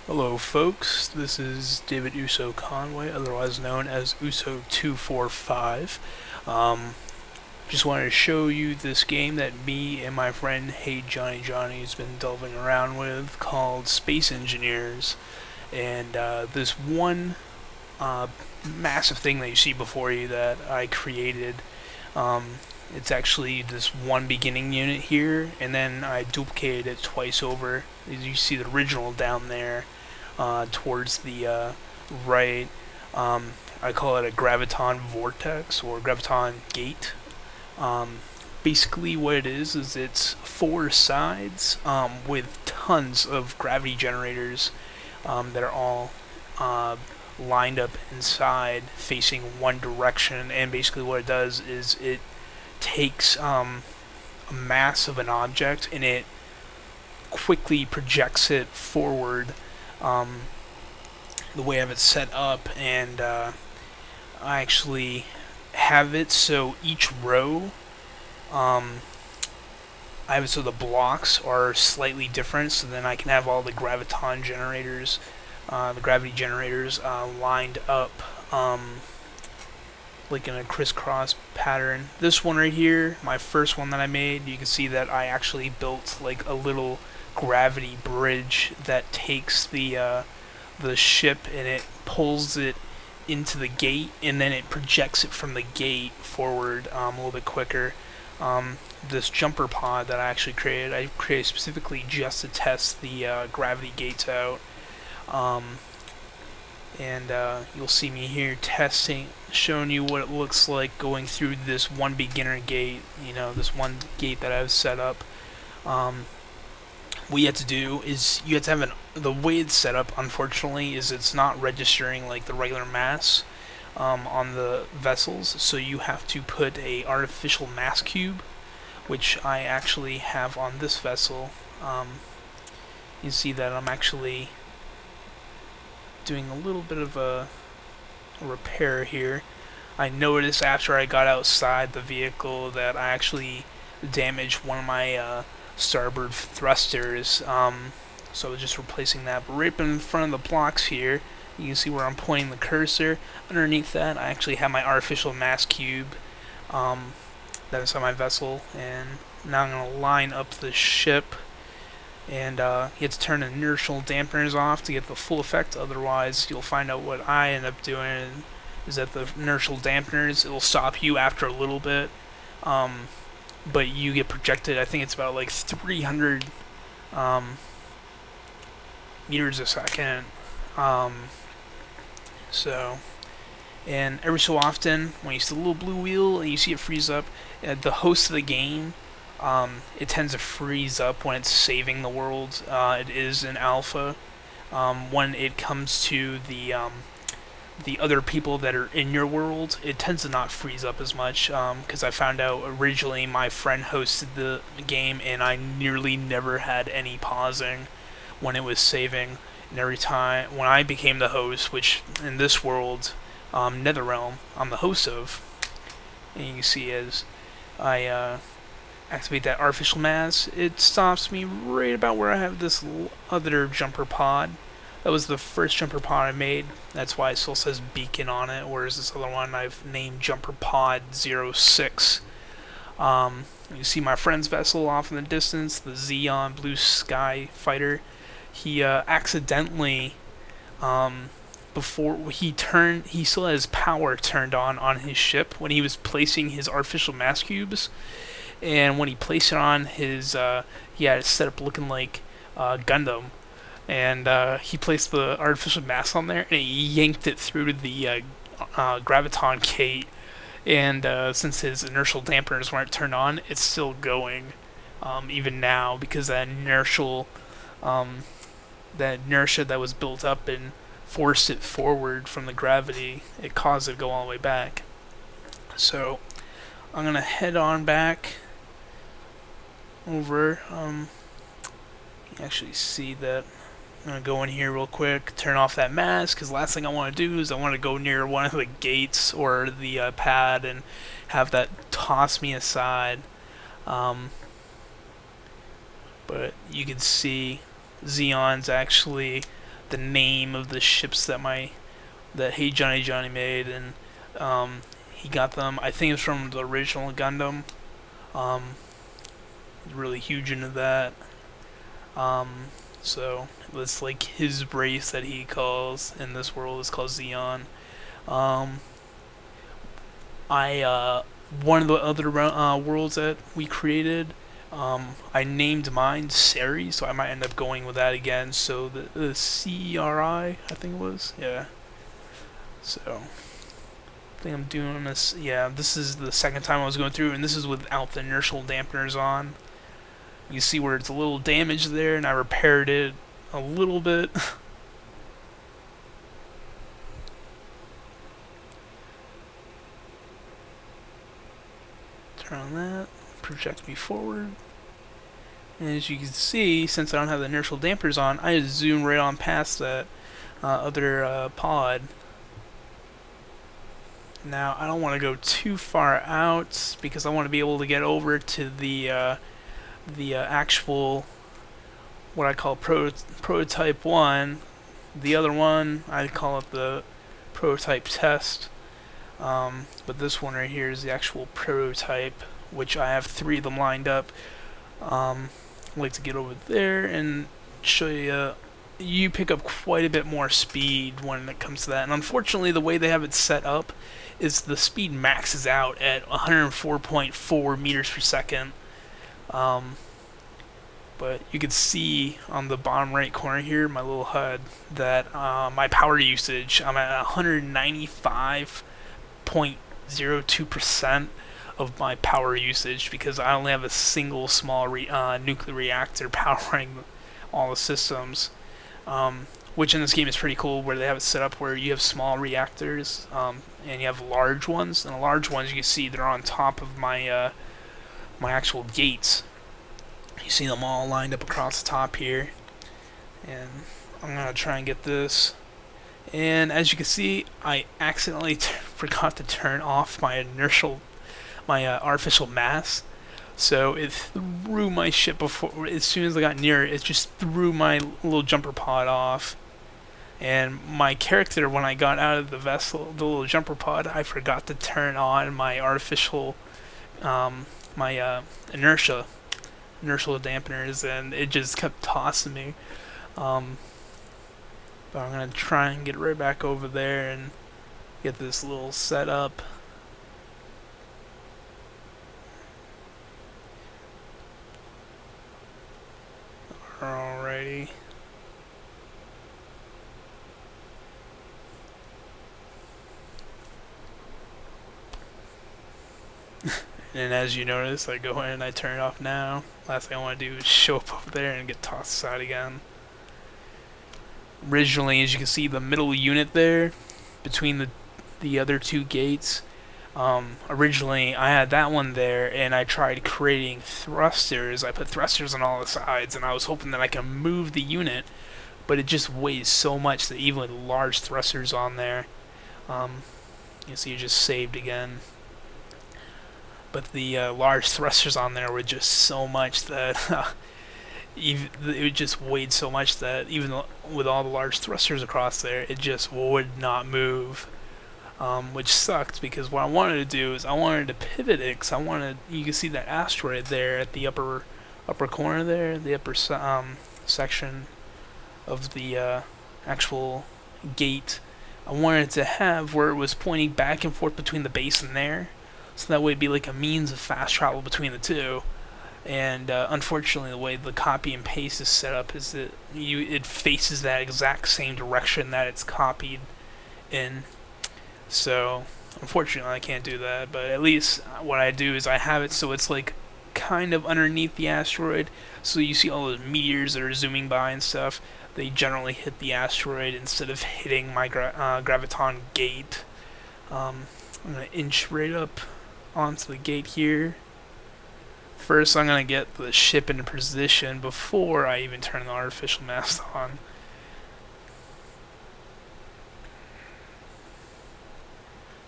Hello folks, this is David Uso Conway, otherwise known as Uso245. Just wanted to show you this game that me and my friend Hey Johnny has been delving around with called Space Engineers. And this one uh, massive thing that you see before you that I created, um, it's actually this one beginning unit here, and then I duplicated it twice over. You see the original down there towards the right. Um, I call it a Graviton Vortex or Graviton Gate. Um, Basically, what it is it's four sides with tons of gravity generators that are all uh, lined up inside facing one direction. And basically, what it does is it takes a mass of an object and it quickly projects it forward um, the way I have it set up, and I actually have it so each row, um, I have it so the blocks are slightly different, so then I can have all the graviton generators, the gravity generators, lined up like in a crisscross pattern. This one right here, my first one that I made, you can see that I actually built like a little gravity bridge that takes the ship and it pulls it into the gate and then it projects it from the gate forward a little bit quicker. This jumper pod that I created specifically just to test the gravity gates out. Um, and you'll see me here testing, showing you what it looks like going through this one beginner gate. This one gate that I've set up. Um, what you have to do is you have to have the way it's set up. Unfortunately, is it's not registering like the regular mass on the vessels, so you have to put a artificial mass cube, which I actually have on this vessel. You see that I'm actually doing a little bit of a repair here. I noticed after I got outside the vehicle that I actually damaged one of my starboard thrusters. So I was just replacing that. But right in front of the blocks here, you can see where I'm pointing the cursor. Underneath that, I actually have my artificial mass cube that is on my vessel. And now I'm going to line up the ship. And you have to turn the inertial dampeners off to get the full effect. Otherwise, you'll find out what I end up doing is that the inertial dampeners, it will stop you after a little bit. But you get projected, I think it's about like 300 um, meters a second. Um, so, and every so often, when you see the little blue wheel and you see it freeze up, the host of the game, it tends to freeze up when it's saving the world. It is in alpha. When it comes to the other people that are in your world, it tends to not freeze up as much because I found out originally my friend hosted the game and I nearly never had any pausing when it was saving. And every time when I became the host, which in this world, Netherrealm, I'm the host of, and you can see as I activate that artificial mass, it stops me right about where I have this other jumper pod. That was the first jumper pod I made. That's why it still says beacon on it, whereas this other one I've named Jumper Pod 06. You see my friend's vessel off in the distance, the Xeon Blue Sky Fighter. He accidentally, before he still has power turned on his ship when he was placing his artificial mass cubes. And when he placed it on his, he had it set up looking like Gundam, and he placed the artificial mass on there, and he yanked it through to the Graviton Gate. And since his inertial dampeners weren't turned on, it's still going, even now, because um, that inertia that was built up and forced it forward from the gravity, it caused it to go all the way back. So I'm gonna head on back over. You can actually see that I'm going to go in here real quick, turn off that mask, because last thing I want to do is I want to go near one of the gates or the pad and have that toss me aside. But you can see Xeon's actually the name of the ships that Hey Johnny Johnny made, and he got them. I think it's from the original Gundam. Um, really huge into that. Um, so it's like his race that he calls in this world is called Xeon. Um, I One of the other worlds that we created, I named mine Seri, so I might end up going with that again. So the CRI, think it was, yeah. So I think I'm doing this. Yeah, this is the second time I was going through, and this is without the inertial dampeners on. You see where it's a little damaged there, and I repaired it a little bit. Turn on that, project me forward. And as you can see, since I don't have the inertial dampers on, I just zoom right on past that other pod. Now, I don't want to go too far out because I want to be able to get over to the actual, what I call prototype 1. The other one, I call it the prototype test. But this one right here is the actual prototype, which I have 3 of them lined up. I'd like to get over there and show you. You pick up quite a bit more speed when it comes to that. And unfortunately, the way they have it set up is the speed maxes out at 104.4 meters per second. But you can see on the bottom right corner here, my little HUD, that my power usage, I'm at 195.02% of my power usage because I only have a single small nuclear reactor powering all the systems. Which in this game is pretty cool, where they have it set up where you have small reactors and you have large ones. And the large ones, you can see they're on top of my my actual gates. You see them all lined up across the top here. And I'm gonna try and get this. And as you can see, I accidentally forgot to turn off my artificial mass. So it threw my ship before. As soon as I got near it, it just threw my little jumper pod off. And my character, when I got out of the vessel, the little jumper pod, I forgot to turn on my artificial, my inertial dampeners, and it just kept tossing me. But I'm gonna try and get right back over there and get this little setup. Alrighty. And as you notice, I go in and I turn it off now. Last thing I want to do is show up over there and get tossed aside again. Originally, as you can see, the middle unit there, between the other 2 gates, originally I had that one there, and I tried creating thrusters. I put thrusters on all the sides, and I was hoping that I can move the unit, but it just weighs so much that even with large thrusters on there, you see, it just saved again. But the large thrusters on there were just so much that it just weighed so much that even with all the large thrusters across there, it just would not move. Which sucked because what I wanted to do is I wanted to pivot it, because you can see that asteroid there at the upper corner there, the upper section of the actual gate. I wanted to have where it was pointing back and forth between the base and there, so that way it'd be like a means of fast travel between the two. And unfortunately, the way the copy and paste is set up is that it faces that exact same direction that it's copied in. So unfortunately, I can't do that. But at least what I do is I have it so it's like kind of underneath the asteroid. So you see all those meteors that are zooming by and stuff. They generally hit the asteroid instead of hitting my Graviton Gate. I'm gonna inch right up onto the gate here. First, I'm gonna get the ship into position before I even turn the artificial mast on.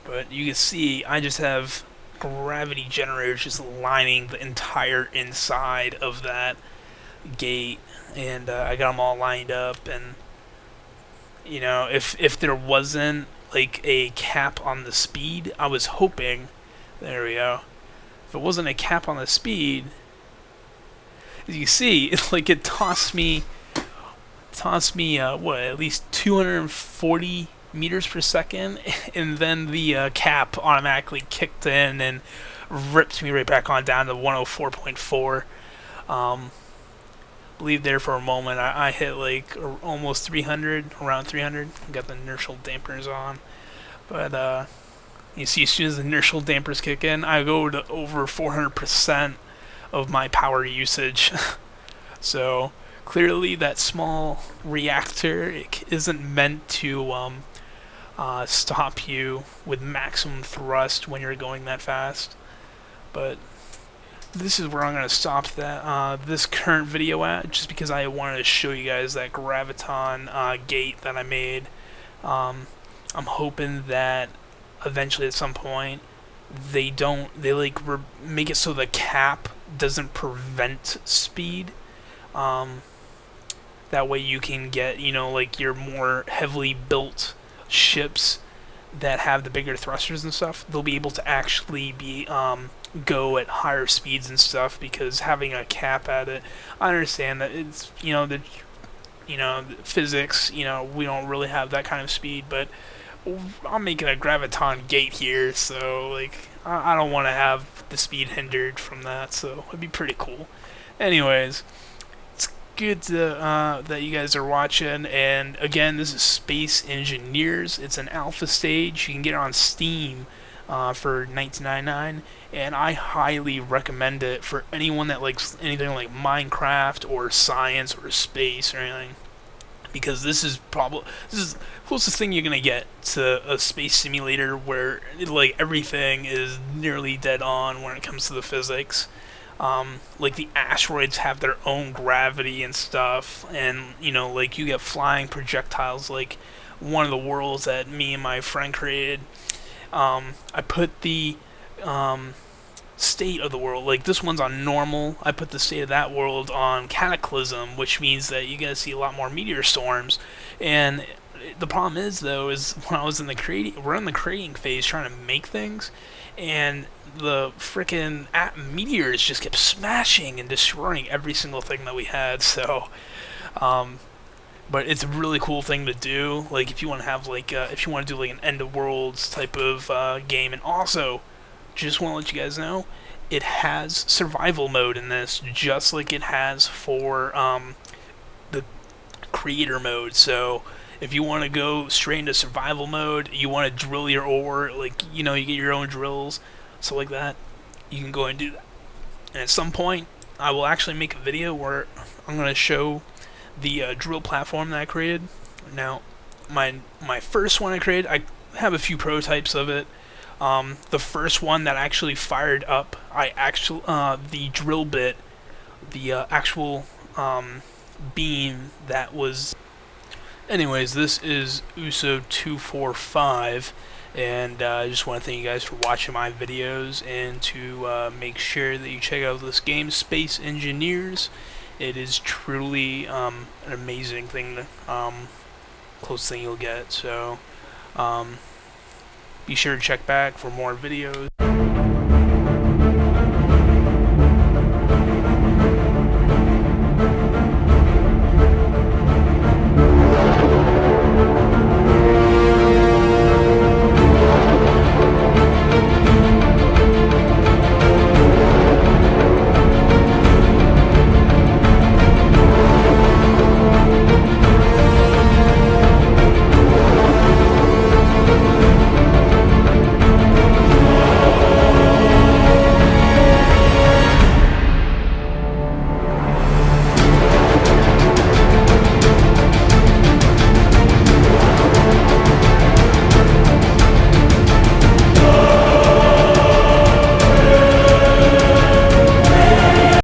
But you can see I just have gravity generators just lining the entire inside of that gate, and I got them all lined up, and You know, if there wasn't like a cap on the speed, I was hoping. There we go. If it wasn't a cap on the speed, as you see, it's like it tossed me what, at least 240 meters per second, and then the cap automatically kicked in and ripped me right back on down to 104.4. Believe there for a moment I hit like almost 300, around 300. Got the inertial dampers on, but you see, as soon as the inertial dampers kick in, I go to over 400% of my power usage. So clearly, that small reactor isn't meant to stop you with maximum thrust when you're going that fast. But this is where I'm going to stop this current video at, just because I wanted to show you guys that Graviton Gate that I made. I'm hoping that eventually at some point they make it so the cap doesn't prevent speed. That way you can get, like your more heavily built ships that have the bigger thrusters and stuff, they'll be able to actually go at higher speeds and stuff, because having a cap at it, I understand that it's, physics, we don't really have that kind of speed, but I'm making a Graviton Gate here, so like I don't want to have the speed hindered from that, so it'd be pretty cool. Anyways, it's good that you guys are watching, and again, this is Space Engineers. It's an alpha stage. You can get it on Steam for $19.99, and I highly recommend it for anyone that likes anything like Minecraft or science or space or anything, because this is the closest thing you're gonna get to a space simulator where like everything is nearly dead on when it comes to the physics. Like the asteroids have their own gravity and stuff, and like you get flying projectiles. Like one of the worlds that me and my friend created, I put the state of the world, like this one's on normal. I put the state of that world on cataclysm, which means that you're gonna see a lot more meteor storms. And the problem is, though, is when I was we're in the creating phase trying to make things, and the freaking meteors just kept smashing and destroying every single thing that we had. So but it's a really cool thing to do, like if you want to have like if you want to do like an end of worlds type of game. And also, just want to let you guys know, it has survival mode in this, just like it has for the creator mode. So if you want to go straight into survival mode, you want to drill your ore, like you get your own drills, so like that, you can go and do that. And at some point, I will actually make a video where I'm going to show the drill platform that I created. Now, my first one I created, I have a few prototypes of it. The first one that actually fired up, the drill bit, the actual beam that was. Anyways, this is Uso245, and I just want to thank you guys for watching my videos, and to make sure that you check out this game, Space Engineers. It is truly an amazing thing, closest thing you'll get. So be sure to check back for more videos.